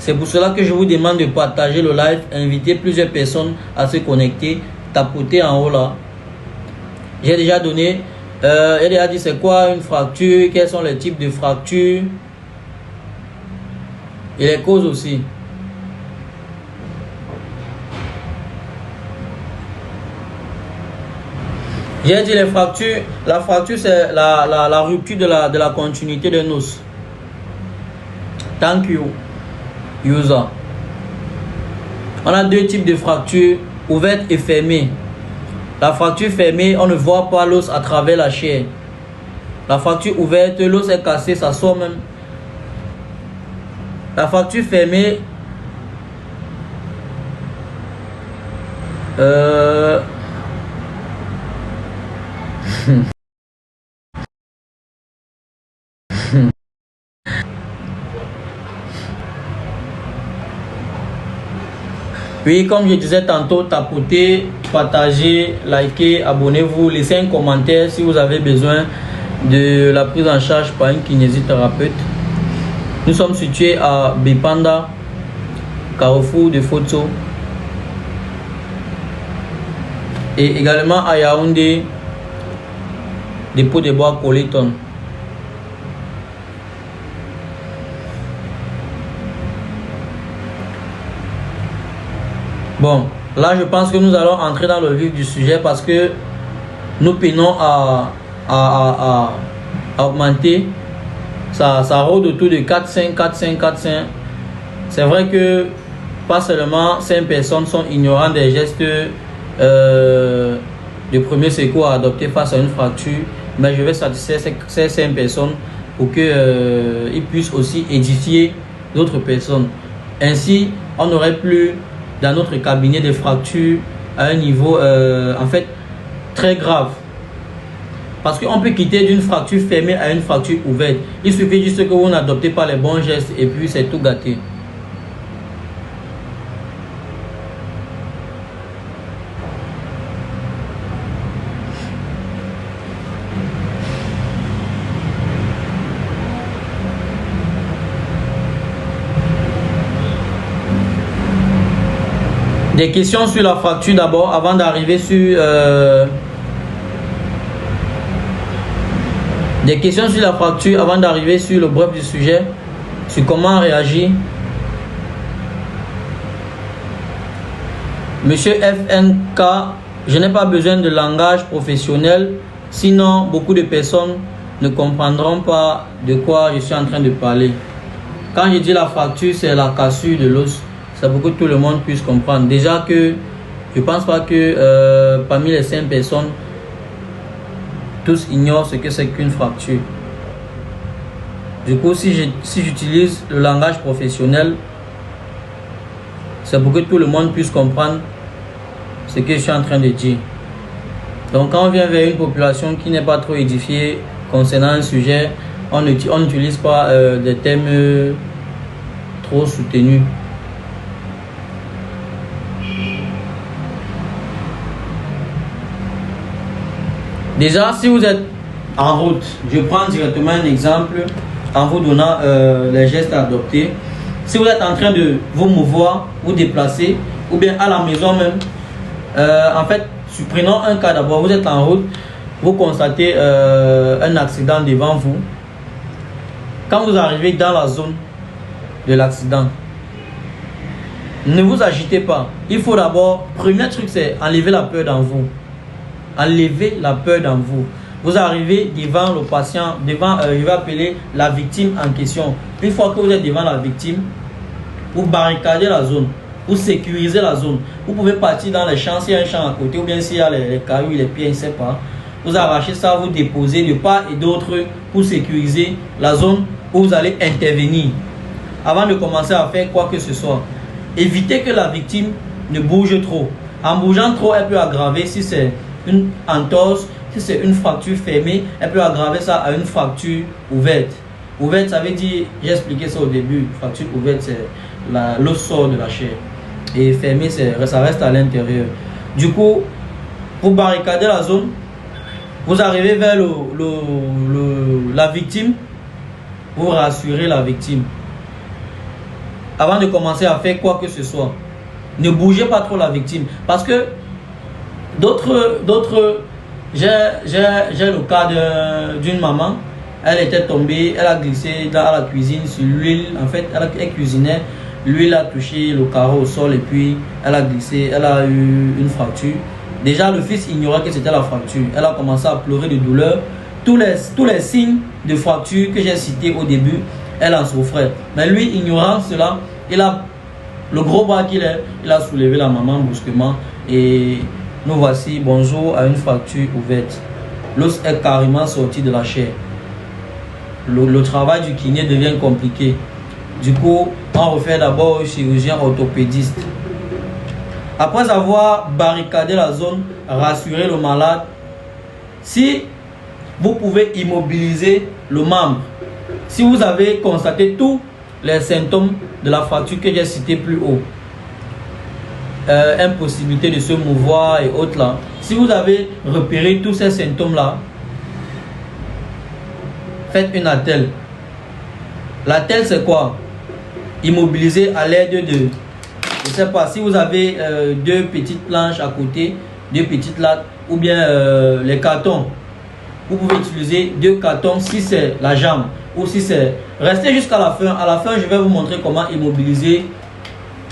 C'est pour cela que je vous demande de partager le live, inviter plusieurs personnes à se connecter, tapoter en haut là. J'ai déjà donné, j'ai déjà dit c'est quoi une fracture, quels sont les types de fractures et les causes aussi. J'ai dit les fractures, la fracture c'est la rupture de la continuité d'un os. Thank you, user. On a deux types de fractures, ouvertes et fermées. La fracture fermée, on ne voit pas l'os à travers la chair. La fracture ouverte, l'os est cassé, ça sort même. La fracture fermée, oui, comme je disais tantôt, tapotez, partagez, likez, abonnez-vous, laissez un commentaire si vous avez besoin de la prise en charge par une kinésithérapeute. Nous sommes situés à Bipanda, Carrefour de Foto, et également à Yaoundé, dépôt de bois Coleton. Bon, là je pense que nous allons entrer dans le vif du sujet parce que nous peinons à augmenter. Ça rôde autour de 4-5, 4-5, 4-5. C'est vrai que pas seulement 5 personnes sont ignorantes des gestes de premier secours à adopter face à une fracture, mais je vais satisfaire ces 5 personnes pour qu'ils puissent aussi édifier d'autres personnes. Ainsi, on n'aurait plus dans notre cabinet des fractures à un niveau en fait très grave. Parce qu'on peut quitter d'une fracture fermée à une fracture ouverte. Il suffit juste que vous n'adoptez pas les bons gestes et puis c'est tout gâté. Des questions sur la fracture d'abord avant d'arriver sur des questions sur la fracture avant d'arriver sur le bref du sujet, sur comment réagir. Monsieur FNK, je n'ai pas besoin de langage professionnel, sinon beaucoup de personnes ne comprendront pas de quoi je suis en train de parler. Quand je dis la fracture, c'est la cassure de l'os. C'est pour que tout le monde puisse comprendre. Déjà que je ne pense pas que parmi les 5 personnes, tous ignorent ce que c'est qu'une fracture. Du coup, si j'utilise le langage professionnel, c'est pour que tout le monde puisse comprendre ce que je suis en train de dire. Donc, quand on vient vers une population qui n'est pas trop édifiée concernant un sujet, on n'utilise pas des thèmes trop soutenus. Déjà, si vous êtes en route, je prends directement un exemple en vous donnant les gestes à adopter. Si vous êtes en train de vous mouvoir, vous déplacer, ou bien à la maison même, en fait, prenons un cas d'abord, vous êtes en route, vous constatez un accident devant vous. Quand vous arrivez dans la zone de l'accident, ne vous agitez pas. Il faut d'abord, premier truc, c'est enlever la peur dans vous. Enlevez la peur dans vous. Vous arrivez devant le patient, devant, je vais appeler la victime en question. Une fois que vous êtes devant la victime, vous barricadez la zone, vous sécurisez la zone. Vous pouvez partir dans les champs, s'il y a un champ à côté, ou bien s'il y a les cailloux, les pieds, je ne sais pas. Vous arrachez ça, vous déposez de part et d'autre pour sécuriser la zone où vous allez intervenir. Avant de commencer à faire quoi que ce soit, évitez que la victime ne bouge trop. En bougeant trop, elle peut aggraver si c'est une entorse, si c'est une fracture fermée, elle peut aggraver ça à une fracture ouverte. Ouverte, ça veut dire, j'ai expliqué ça au début, fracture ouverte, c'est l'os sort de la chair. Et fermée, ça reste à l'intérieur. Du coup, vous barricadez la zone, vous arrivez vers la victime, vous rassurez la victime. avant de commencer à faire quoi que ce soit. Ne bougez pas trop la victime. Parce que j'ai le cas d'une maman. Elle était tombée, elle a glissé dans la cuisine sur l'huile. En fait, elle cuisinait. L'huile a touché le carreau au sol et puis elle a glissé. Elle a eu une fracture. Déjà, le fils ignorait que c'était la fracture. Elle a commencé à pleurer de douleur. Tous les signes de fracture que j'ai cités au début, elle en souffrait. Mais lui, ignorant cela, il a le gros bras qu'il est, il a soulevé la maman brusquement. Et nous voici, bonjour, à une fracture ouverte. L'os est carrément sorti de la chair. Le travail du kiné devient compliqué. Du coup, on refait d'abord au chirurgien orthopédiste. Après avoir barricadé la zone, rassuré le malade, si vous pouvez immobiliser le membre, si vous avez constaté tous les symptômes de la fracture que j'ai cité plus haut, impossibilité de se mouvoir et autres là, si vous avez repéré tous ces symptômes là, faites une attelle. L'attelle c'est quoi? Immobiliser à l'aide de, je ne sais pas, si vous avez deux petites planches à côté, deux petites lattes, ou bien les cartons, vous pouvez utiliser deux cartons si c'est la jambe, ou si c'est... Restez jusqu'à la fin. À la fin, je vais vous montrer comment immobiliser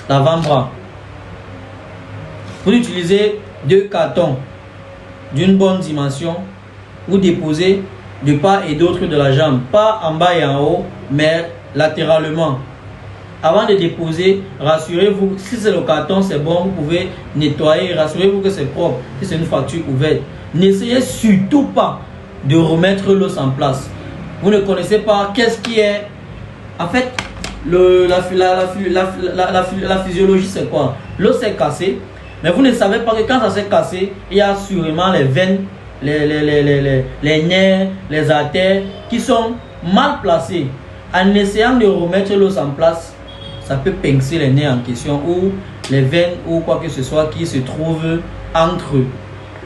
l'avant-bras. Vous utilisez deux cartons d'une bonne dimension, vous déposez de part et d'autre de la jambe, pas en bas et en haut, mais latéralement. Avant de déposer, rassurez-vous, si c'est le carton, c'est bon, vous pouvez nettoyer, rassurez-vous que c'est propre, si c'est une fracture ouverte. N'essayez surtout pas de remettre l'os en place. Vous ne connaissez pas qu'est-ce qui est... En fait, la physiologie, c'est quoi? L'os est cassé, mais vous ne savez pas que quand ça s'est cassé, il y a sûrement les veines, les nerfs, les artères qui sont mal placés. En essayant de remettre l'os en place, ça peut pincer les nerfs en question ou les veines ou quoi que ce soit qui se trouve entre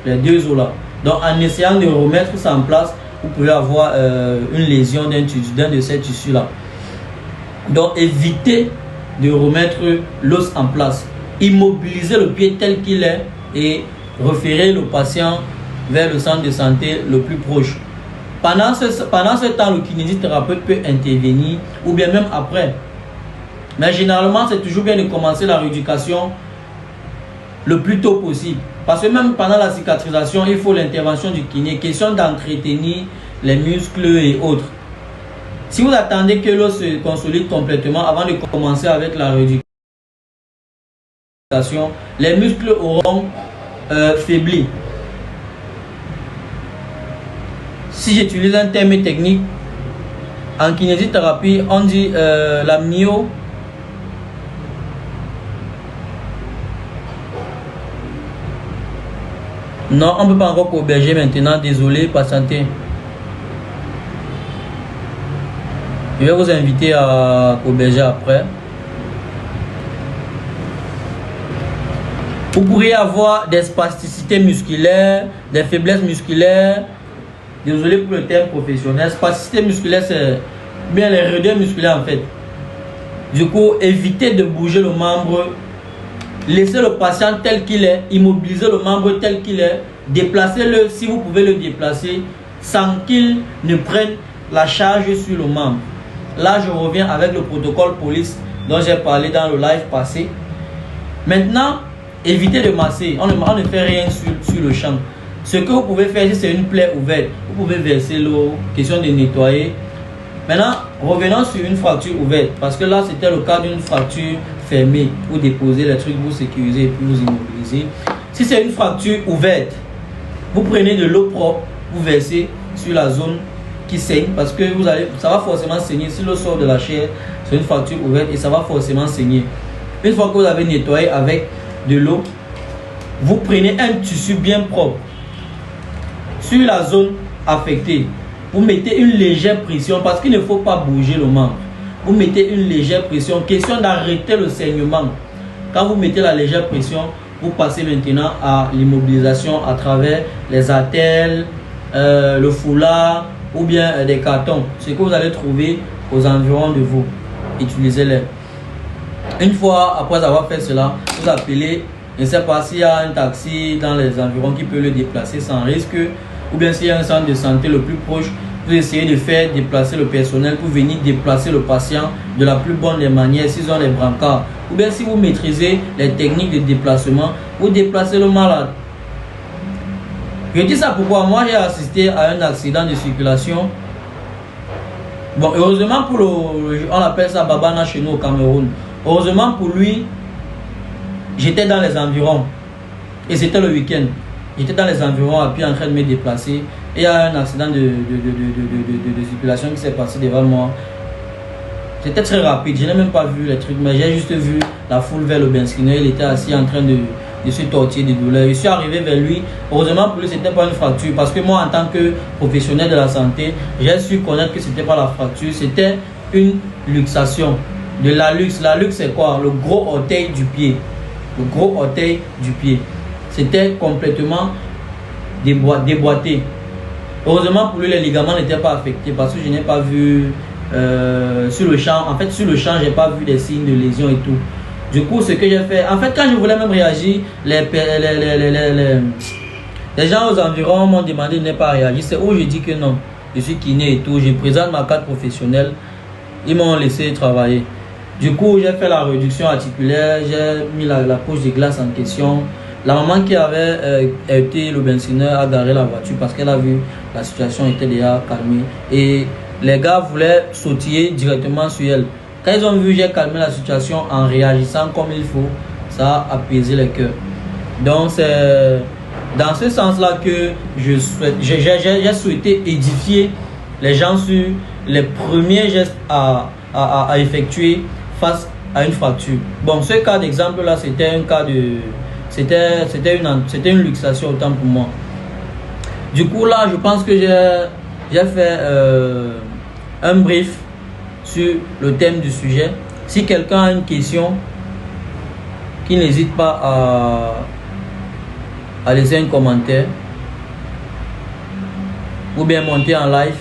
les deux os là. Donc en essayant de remettre ça en place, vous pouvez avoir une lésion d'un de ces tissus là. Donc évitez de remettre l'os en place. Immobilisez le pied tel qu'il est et référez le patient vers le centre de santé le plus proche. Pendant ce temps, le kinésithérapeute peut intervenir ou bien même après. Mais généralement, c'est toujours bien de commencer la rééducation le plus tôt possible. Parce que même pendant la cicatrisation, il faut l'intervention du kiné. Question d'entretenir les muscles et autres. Si vous attendez que l'os se consolide complètement avant de commencer avec la rééducation, les muscles auront faibli. Si j'utilise un terme technique, en kinésithérapie, on dit la myo. Non, on ne peut pas encore coberger maintenant. Désolé, patientez. Je vais vous inviter à coberger après. Vous pourriez avoir des spasticités musculaires, des faiblesses musculaires. Désolé pour le terme professionnel. Spasticité musculaire, c'est bien les raideurs musculaires en fait. Du coup, évitez de bouger le membre. Laissez le patient tel qu'il est. Immobilisez le membre tel qu'il est. Déplacez-le si vous pouvez le déplacer sans qu'il ne prenne la charge sur le membre. Là, je reviens avec le protocole police dont j'ai parlé dans le live passé. Maintenant, évitez de masser. On ne fait rien sur le champ. Ce que vous pouvez faire, si c'est une plaie ouverte, vous pouvez verser l'eau, question de nettoyer. Maintenant, revenons sur une fracture ouverte. Parce que là, c'était le cas d'une fracture fermée. Vous déposez les trucs, vous sécurisez et puis vous immobilisez. Si c'est une fracture ouverte, vous prenez de l'eau propre, vous versez sur la zone qui saigne. Parce que ça va forcément saigner. Si l'eau sort de la chair, c'est une fracture ouverte et ça va forcément saigner. Une fois que vous avez nettoyé avec de l'eau, vous prenez un tissu bien propre. Sur la zone affectée, vous mettez une légère pression parce qu'il ne faut pas bouger le membre. Vous mettez une légère pression, question d'arrêter le saignement. Quand vous mettez la légère pression, vous passez maintenant à l'immobilisation à travers les attelles, le foulard ou bien des cartons. Ce que vous allez trouver aux environs de vous. Utilisez-les. Une fois après avoir fait cela, vous appelez, je ne sais pas s'il y a un taxi dans les environs qui peut le déplacer sans risque, ou bien s'il y a un centre de santé le plus proche, vous essayez de faire déplacer le personnel pour venir déplacer le patient de la plus bonne des manières s'ils ont les brancards. Ou bien si vous maîtrisez les techniques de déplacement, vous déplacez le malade. Je dis ça pourquoi moi j'ai assisté à un accident de circulation. Bon, heureusement pour on appelle ça Babana chez nous au Cameroun. Heureusement pour lui, j'étais dans les environs. Et c'était le week-end. J'étais dans les environs à pied en train de me déplacer. Et il y a un accident de circulation qui s'est passé devant moi. C'était très rapide. Je n'ai même pas vu les trucs, mais j'ai juste vu la foule vers le Benskiner. Il était assis en train de se tortiller de douleur. Je suis arrivé vers lui. Heureusement pour lui, ce n'était pas une fracture. Parce que moi, en tant que professionnel de la santé, j'ai su connaître que ce n'était pas la fracture. C'était une luxation. De la luxe. La luxe, c'est quoi? Le gros orteil du pied. Le gros orteil du pied. C'était complètement déboîté. Heureusement pour lui, les ligaments n'étaient pas affectés parce que je n'ai pas vu sur le champ. En fait, sur le champ, je n'ai pas vu des signes de lésion et tout. Du coup, ce que j'ai fait, en fait, quand je voulais même réagir, les gens aux environs m'ont demandé de ne pas réagir. C'est où je dis que non, je suis kiné et tout. Je présente ma carte professionnelle. Ils m'ont laissé travailler. Du coup, j'ai fait la réduction articulaire, j'ai mis la couche de glace en question. La maman qui avait été le Benskiner a garé la voiture parce qu'elle a vu la situation était déjà calmée. Et les gars voulaient sautiller directement sur elle. Quand ils ont vu j'ai calmé la situation en réagissant comme il faut, ça a apaisé les cœurs. Donc c'est dans ce sens-là que j'ai souhaité édifier les gens sur les premiers gestes à effectuer face à une fracture. Bon, ce cas d'exemple-là, c'était un cas de... C'était une luxation autant pour moi. Du coup, là, je pense que j'ai fait un brief sur le thème du sujet. Si quelqu'un a une question, qu'il n'hésite pas à laisser un commentaire ou bien monter en live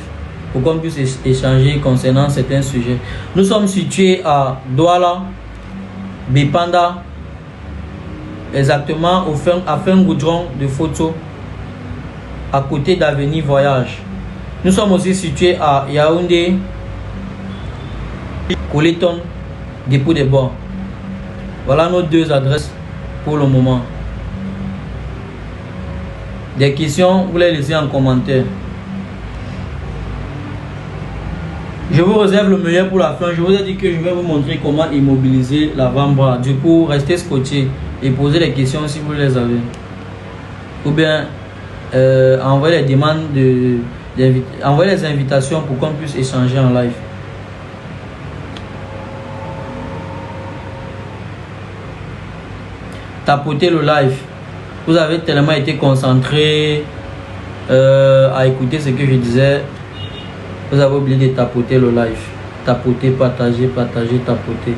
pour qu'on puisse échanger concernant certains sujets. Nous sommes situés à Douala, Bipanda, exactement à fin goudron de photo, à côté d'Avenue Voyage. Nous sommes aussi situés à Yaoundé, Coleton, dépôt des bords. Voilà nos deux adresses pour le moment. Des questions, vous les laissez en commentaire. Je vous réserve le meilleur pour la fin. Je vous ai dit que je vais vous montrer comment immobiliser l'avant-bras. Du coup, restez scotché et posez les questions si vous les avez. Ou bien envoyez les demandes envoyez les invitations pour qu'on puisse échanger en live. Tapotez le live. Vous avez tellement été concentré à écouter ce que je disais. Vous avez oublié de tapoter le live. Tapoter, partager, tapoter.